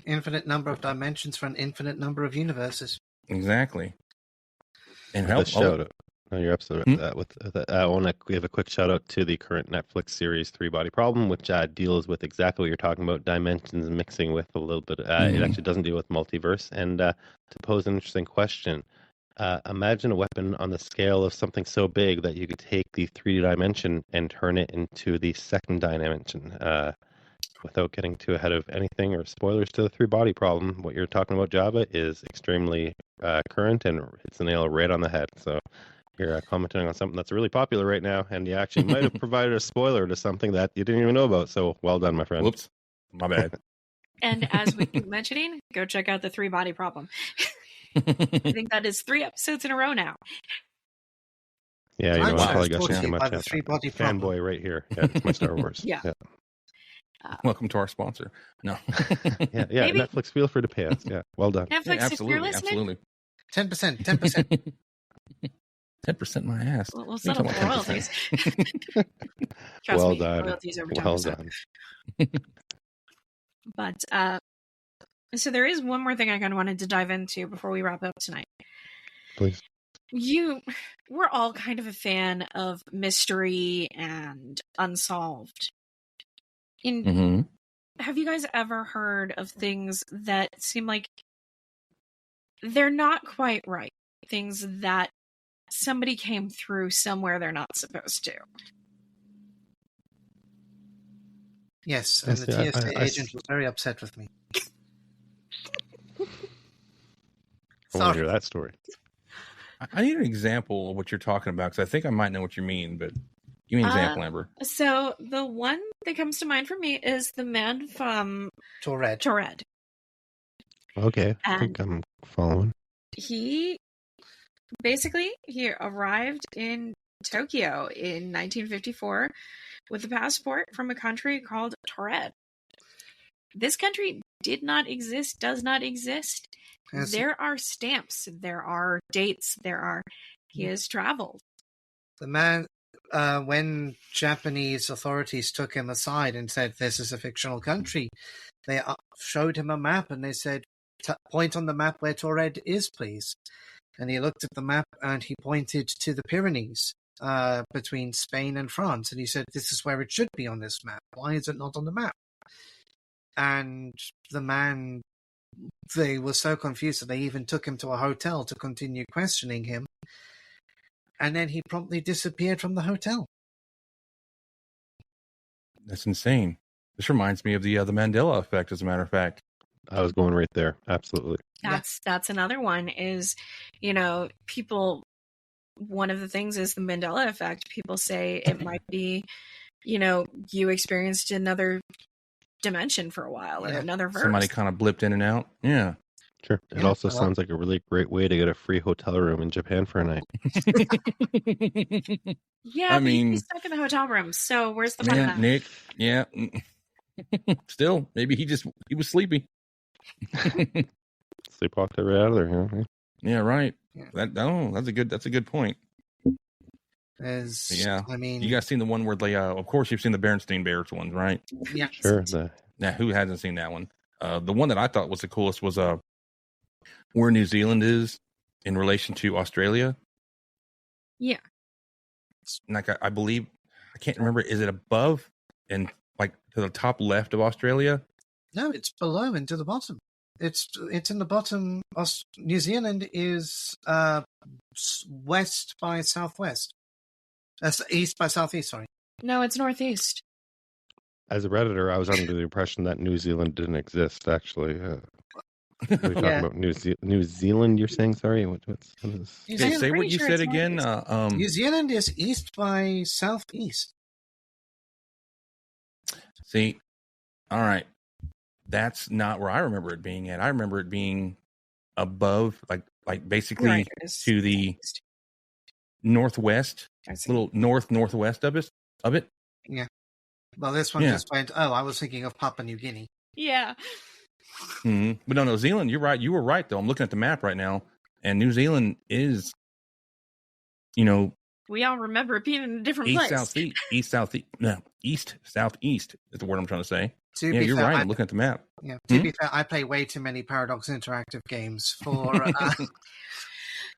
Infinite number of dimensions for an infinite number of universes.
Exactly. And
With a shout out. No, you're absolutely right. With that, I want to give a quick shout out to the current Netflix series 3 Body Problem, which deals with exactly what you're talking about, dimensions mixing with a little bit. It actually doesn't deal with multiverse. And to pose an interesting question, imagine a weapon on the scale of something so big that you could take the 3D dimension and turn it into the 2nd dimension. Without getting too ahead of anything or spoilers to the 3 Body Problem, what you're talking about, Java, is extremely current and hits the nail right on the head. So you're commenting on something that's really popular right now, and you actually might have provided a spoiler to something that you didn't even know about. So well done, my friend.
Whoops. My bad.
And as we keep mentioning, go check out the 3 Body Problem. I think that is 3 episodes in a row now.
Yeah, I probably got
talking
too much
about the 3 Body Problem.
fanboy right here. Yeah, it's my Star Wars.
Yeah.
Welcome to our sponsor. No.
Yeah.
Maybe-
Netflix, feel free to pay us. Yeah, well done.
Netflix,
Yeah,
if you're
absolutely,
listening,
absolutely.
10%.
10% my ass.
we'll
What are you
settle
talking
for
about
royalties.
10%?
Trust
Well
me,
done.
royalties over 10%.
Well done.
But so there is one more thing I kind of wanted to dive into before we wrap up tonight.
Please.
We're all kind of a fan of mystery and unsolved.
Mhm.
Have you guys ever heard of things that seem like they're not quite right? Things that somebody came through somewhere they're not supposed to.
Yes, and
Yes,
the
yeah,
TSA
I
agent was very upset with me.
I want to hear
Sorry.
that story.
I need an example of what you're talking about because I think I might know what you mean, but give me an example, Amber.
So the one that comes to mind for me is the man from
Torred.
Okay, I
And-
think I'm following.
He arrived in Tokyo in 1954 with a passport from a country called Torred. This country did not exist, does not exist.
Yes.
There are stamps, there are dates, he has traveled.
The man, when Japanese authorities took him aside and said, this is a fictional country, they showed him a map and they said, point on the map where Torred is, please. And he looked at the map and he pointed to the Pyrenees between Spain and France. And he said, this is where it should be on this map. Why is it not on the map? And the man, they were so confused that they even took him to a hotel to continue questioning him. And then he promptly disappeared from the hotel.
That's insane. This reminds me of the Mandela effect, as a matter of fact.
I was going right there. Absolutely.
That's another one is, people, one of the things is the Mandela effect. People say it might be, you experienced another dimension for a while or another verse.
Somebody kind of blipped in and out. Yeah.
Sure. It also sounds like a really great way to get a free hotel room in Japan for a night.
Yeah, but you'd be stuck in the hotel room. So where's the fun of that?
Nick, yeah. Still, maybe he was sleepy.
Sleepwalked right out of there. Yeah.
Yeah, right.
Yeah.
That's a good point. Yeah.
I mean,
you guys seen the one where they of course you've seen the Berenstain Bears ones, right?
Yeah.
Sure.
Now, who hasn't seen that one? The one that I thought was the coolest was where New Zealand is in relation to Australia.
Yeah.
Like I believe, I can't remember. Is it above and like to the top left of Australia?
No, it's below and to the bottom. It's in the bottom. New Zealand is west by southwest. That's east by southeast. Sorry.
No, it's northeast.
As a Redditor, I was under the impression that New Zealand didn't exist, actually. What are you talking about? New Zealand, you're saying? Sorry? What is...
Okay, say what you said again.
New Zealand is east by southeast.
See, all right. That's not where I remember it being at. I remember it being above, like basically to the northwest, little northwest of it.
Yeah. Well, this one just went. Oh, I was thinking of Papua New Guinea.
Yeah.
Mm-hmm. But no, New Zealand. You're right. You were right, though. I'm looking at the map right now, and New Zealand is,
we all remember it being in a different
east,
place.
east, southeast is the word I'm trying to say.
You're
fair, right. I'm looking at the map.
Yeah. To be fair, I play way too many Paradox Interactive games for.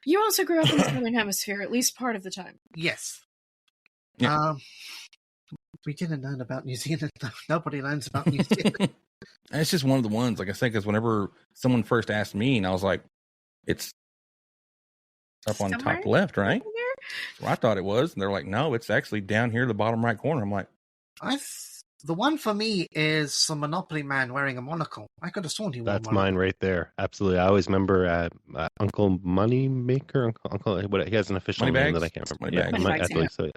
You also grew up in the Southern Hemisphere, at least part of the time.
Yes.
Yeah.
We didn't learn about New Zealand, though. Nobody learns about New Zealand.
It's just one of the ones, like I said, because whenever someone first asked me, and I was like, it's up on
Somewhere
top left, right? So I thought it was. And they're like, no, it's actually down here in the bottom right corner. I'm like,
the one for me is the Monopoly man wearing a monocle. I could have sworn he wore
That's mine right there. Absolutely. I always remember Uncle Moneymaker. Uncle, he has an official name that I can't remember.
Moneybags.
I believe so.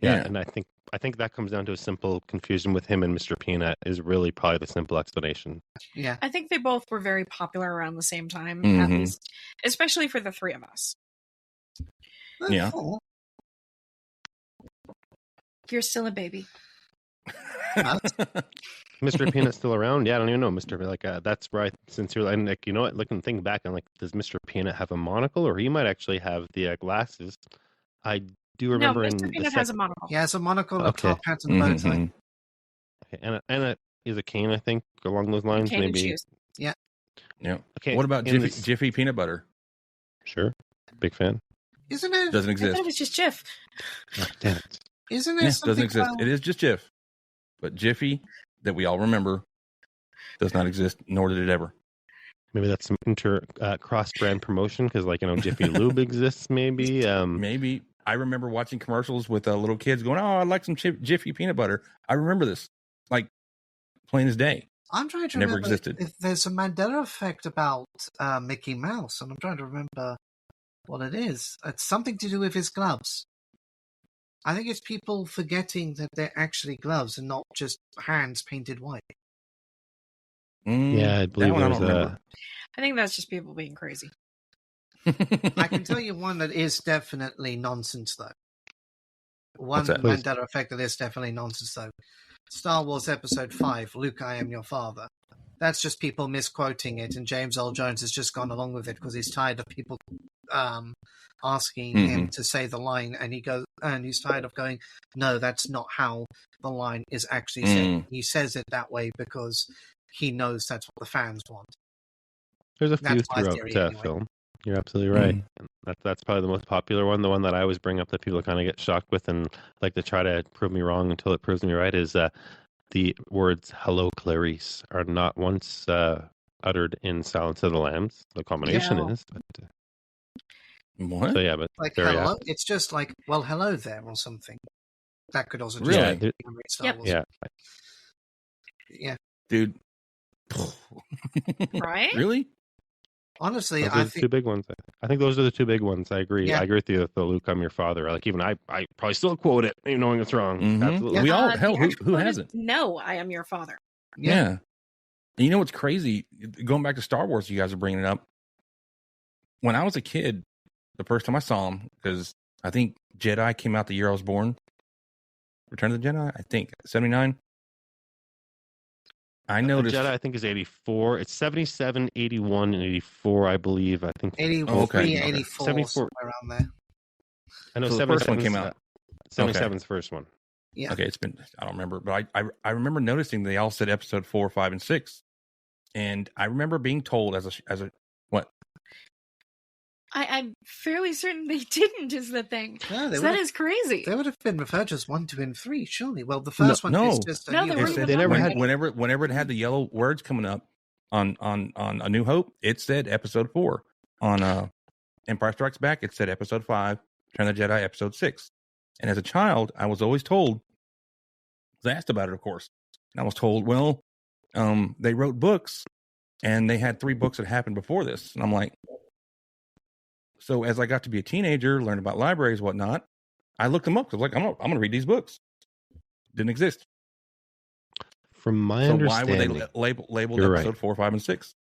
Yeah, and I think that comes down to a simple confusion with him and Mr. Peanut is really probably the simple explanation.
Yeah.
I think they both were very popular around the same time,
Mm-hmm.
at least, especially for the three of us.
Yeah.
Cool.
You're still a baby.
Mr. Peanut's still around? Yeah, I don't even know, Mr. Like, that's where I sincerely, and like, you know what? Looking, thinking back, I'm like, does Mr. Peanut have a monocle, or he might actually have the glasses? I do
No,
remember
Mr.
in the
Peanut has a monocle.
He has a monocle, a
Okay.
top hat, and a bow tie.
Mhm.
Okay, and is a cane, I think, along those lines,
Cane and
maybe.
shoes.
Yeah.
Okay.
What about
in
Jiffy,
this-
Jiffy peanut butter?
Sure, big fan.
Isn't it?
Doesn't
I
exist.
thought it was just Jif.
Oh, damn it.
Isn't there
Yeah,
something
doesn't exist.
about-
It is just Jif. But Jiffy, that we all remember, does not exist, nor did it ever.
Maybe that's some cross brand promotion because, like, you know, Jiffy Lube exists. Maybe.
Maybe. I remember watching commercials with little kids going, "Oh, I'd like some Jiffy peanut butter." I remember this, like, plain as day.
I'm trying to
Never
remember
existed.
if there's a Mandela effect about Mickey Mouse, and I'm trying to remember what it is. It's something to do with his gloves. I think it's people forgetting that they're actually gloves and not just hands painted white.
Yeah, I
that
believe
one I
there's
don't remember.
I think that's just people being crazy.
I can tell you one that is definitely nonsense, though. One
What's that?
Mandela effect that is definitely nonsense, though. Star Wars Episode 5, Luke, I Am Your Father. That's just people misquoting it, and James Earl Jones has just gone along with it because he's tired of people asking him to say the line, and he's tired of going, no, that's not how the line is actually said. He says it that way because he knows that's what the fans want.
There's a few
That's my
throughout
theory, anyway.
film. You're absolutely right. That's probably the most popular one. The one that I always bring up that people kind of get shocked with and like to try to prove me wrong until it proves me right is the words "Hello, Clarice" are not once uttered in Silence of the Lambs. The combination
No.
is. But,
What?
so yeah, but
Like,
very
hello?
apt.
It's just like, well, hello there, or something. That could also
Really?
Yeah,
just be Star
Yep.
Wars.
yeah.
Yeah.
Dude.
Right?
Really?
Honestly,
Those are
I
the two
think
big ones. I think those are the two big ones. I agree.
Yeah.
I agree with you with the Luke, I'm your father. Like even I probably still quote it, even knowing it's wrong.
Mhm.
Absolutely.
We all,
The
hell,
actual
who
quote is,
hasn't?
No, I am your father.
Yeah. And you know what's crazy? Going back to Star Wars, you guys are bringing it up. When I was a kid, the first time I saw them, because I think Jedi came out the year I was born. Return of the Jedi, I think 79. I noticed.
Jedi, I think, is 84. It's 77, 81, and 84, I believe. I think
83,
okay.
84,
74.
somewhere around there.
I know
So the first one
77's,
came out.
77's the first one.
Yeah.
Okay, it's been, I don't remember, but I remember noticing they all said episode 4, 5, and 6. And I remember being told as a what?
I'm fairly certain they didn't, is the thing.
No, they
So
would
that
have,
is crazy.
they would have been referred to as 1, 2, and 3, surely. Well, the first one is
no.
just a
No,
new
they
It
weren't
hope.
said
even
never
numbered.
had-
whenever it had the yellow words coming up on A New Hope, it said episode 4. On Empire Strikes Back, it said episode 5. Return of the Jedi, episode 6. And as a child, I was always told, I was asked about it, of course, and I was told, well, they wrote books, and they had 3 books that happened before this, and I'm like, so as I got to be a teenager, learned about libraries, whatnot, I looked them up because like I'm gonna read these books. Didn't exist.
From my
So why
understanding,
were they labeled
You're
episode
right.
4, 5, and 6?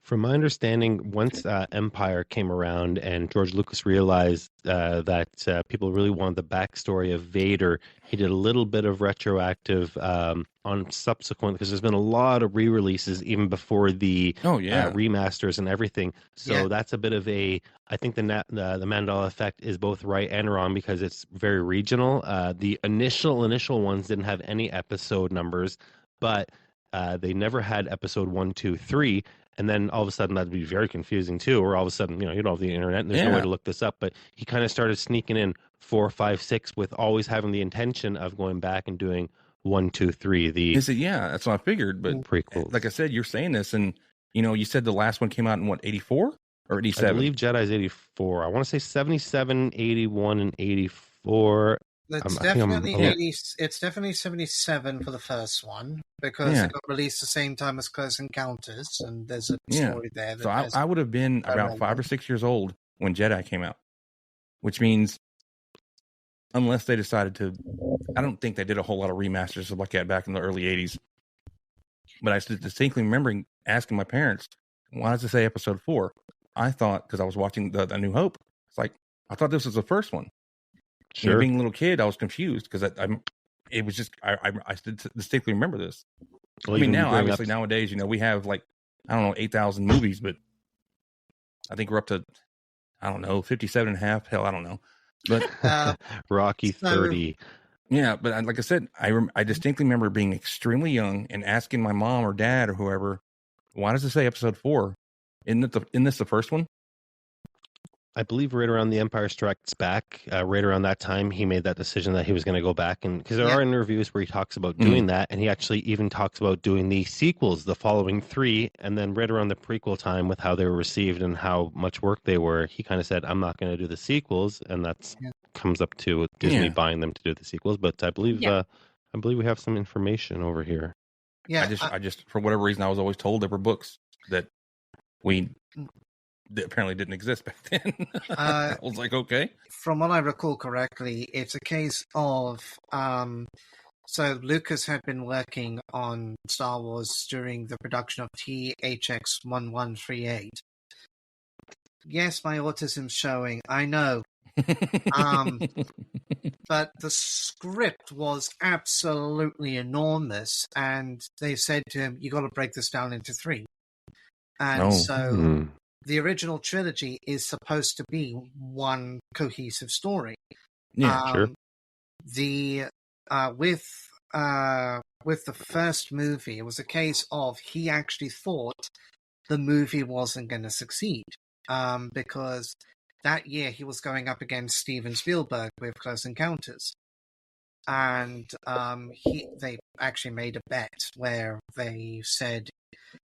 From my understanding, once Empire came around and George Lucas realized that people really wanted the backstory of Vader, he did a little bit of retroactive on subsequent, because there's been a lot of re-releases even before the remasters and everything. So that's a bit of a, I think the Mandela effect is both right and wrong because it's very regional. The initial ones didn't have any episode numbers, but they never had episode 1, 2, 3. And then all of a sudden that'd be very confusing too. Or all of a sudden, you don't have the internet and there's no way to look this up. But he kind of started sneaking in 4, 5, 6 with always having the intention of going back and doing 1, 2, 3.
That's what I figured. But
prequels.
like I said, you're saying this, and you said the last one came out in what, 84 or 87?
I believe Jedi's 84. I want to say 77, 81, and 84.
It's definitely it's definitely 77 for the first one because it got released the same time as Close Encounters, and there's a story there.
So I would have been about 5 or 6 years old when Jedi came out, which means unless they decided to, I don't think they did a whole lot of remasters like that back in the early 80s. But I distinctly remembering asking my parents, why does it say episode 4? I thought, because I was watching the New Hope, it's like, I thought this was the first one.
Sure.
Being a little kid, I was confused because it was just I distinctly remember this.
Well,
I mean,
even
now
bring
obviously nowadays, we have like, I don't know, 8,000 movies, but I think we're up to, I don't know, 57 and a half. Hell, I don't know. But
Rocky 30.
Yeah, but like I said, I distinctly remember being extremely young and asking my mom or dad or whoever, why does it say episode 4? Isn't this the first one?
I believe right around The Empire Strikes Back, right around that time, he made that decision that he was going to go back. And because there are interviews where he talks about doing that, and he actually even talks about doing the sequels, the following 3, and then right around the prequel time with how they were received and how much work they were, he kind of said, I'm not going to do the sequels, and that's comes up to Disney buying them to do the sequels. But I believe we have some information over here.
Yeah,
I just for whatever reason, I was always told there were books that apparently didn't exist back then. I was like, okay.
From what I recall correctly, it's a case of so Lucas had been working on Star Wars during the production of THX 1138. Yes, my autism's showing, I know. But the script was absolutely enormous, and they said to him, you got to break this down into 3. And the original trilogy is supposed to be one cohesive story.
Yeah, sure.
With the first movie, it was a case of he actually thought the movie wasn't going to succeed because that year he was going up against Steven Spielberg with Close Encounters, and they actually made a bet where they said.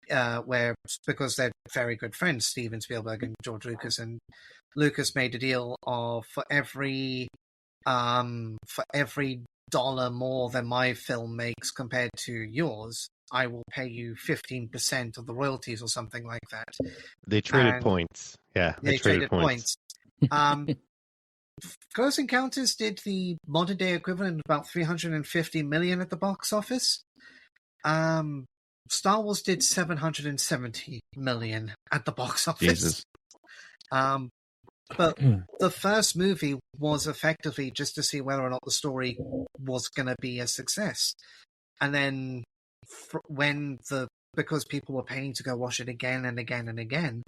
Because they're very good friends, Steven Spielberg and George Lucas, and Lucas made a deal of for every dollar more than my film makes compared to yours, I will pay you 15% of the royalties or something like that.
They traded points. Yeah,
they traded points. Close Encounters did the modern day equivalent of about $350 million at the box office. Star Wars did $770 million at the box office.
Jesus.
But the first movie was effectively just to see whether or not the story was going to be a success. And then because people were paying to go watch it again and again and again,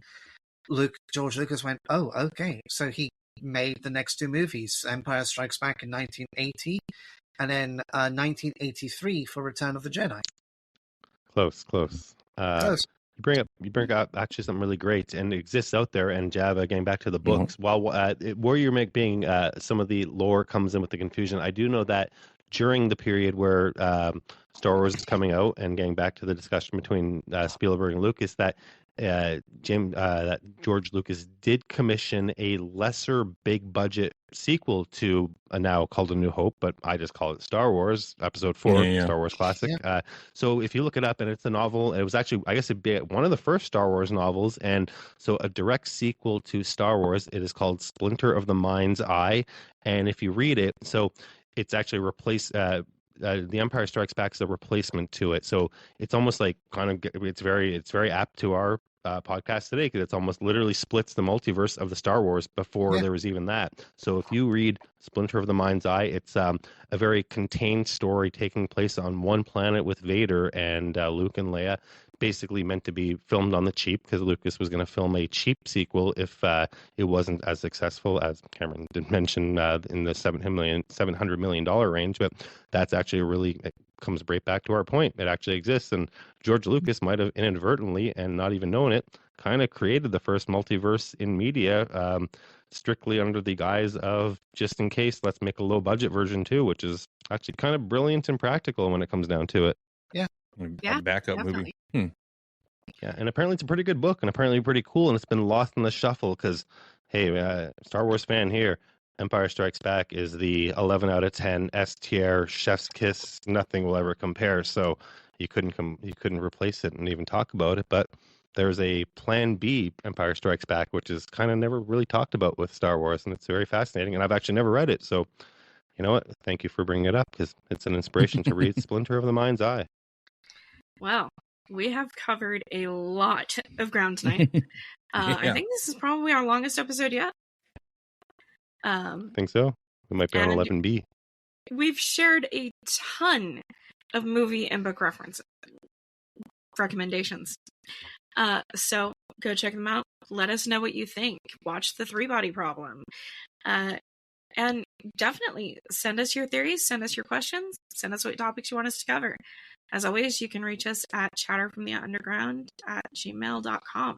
George Lucas went, oh, okay. So he made the next 2 movies, Empire Strikes Back in 1980, and then 1983 for Return of the Jedi.
Close. You bring up actually something really great, and it exists out there. And Java, getting back to the books, while Warrior being some of the lore comes in with the confusion, I do know that during the period where Star Wars is coming out, and getting back to the discussion between Spielberg and Lucas, that that George Lucas did commission a lesser big budget sequel to now called A New Hope, but I just call it Star Wars Episode 4, Star Wars Classic. Yeah. So if you look it up, and it's a novel, it was actually, I guess it'd be one of the first Star Wars novels, and so a direct sequel to Star Wars. It is called Splinter of the Mind's Eye, and if you read it, so it's actually replaced. The Empire Strikes Back is a replacement to it, so it's almost like it's very apt to our podcast today, because it's almost literally splits the multiverse of the Star Wars before there was even that. So if you read Splinter of the Mind's Eye, it's a very contained story taking place on one planet with Vader and Luke and Leia, basically meant to be filmed on the cheap, because Lucas was going to film a cheap sequel if it wasn't as successful, as Cameron did mention, in the $700 million range. But that's actually it comes right back to our point. It actually exists, and George Lucas might have inadvertently, and not even known it, kind of created the first multiverse in media, strictly under the guise of, just in case, let's make a low budget version too, which is actually kind of brilliant and practical when it comes down to it.
A backup movie.
Yeah, and apparently it's a pretty good book, and apparently pretty cool, and it's been lost in the shuffle because, hey, Star Wars fan here, Empire Strikes Back is the 11 out of 10 S tier, chef's kiss, nothing will ever compare. So you couldn't replace it and even talk about it. But there's a Plan B, Empire Strikes Back, which is kind of never really talked about with Star Wars, and it's very fascinating. And I've actually never read it, so you know what? Thank you for bringing it up, because it's an inspiration to read Splinter of the Mind's Eye.
Wow. We have covered a lot of ground tonight. I think this is probably our longest episode yet.
I think so. We might be on 11B.
we've shared a ton of movie and book recommendations. So go check them out. Let us know what you think. Watch The Three Body Problem. And definitely send us your theories, send us your questions, send us what topics you want us to cover. As always, you can reach us at chatterfromtheunderground@gmail.com.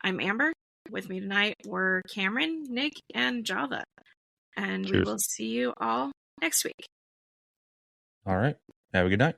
I'm Amber. With me tonight were Cameron, Nick, and Java. And we will see you all next week.
All right. Have a good night.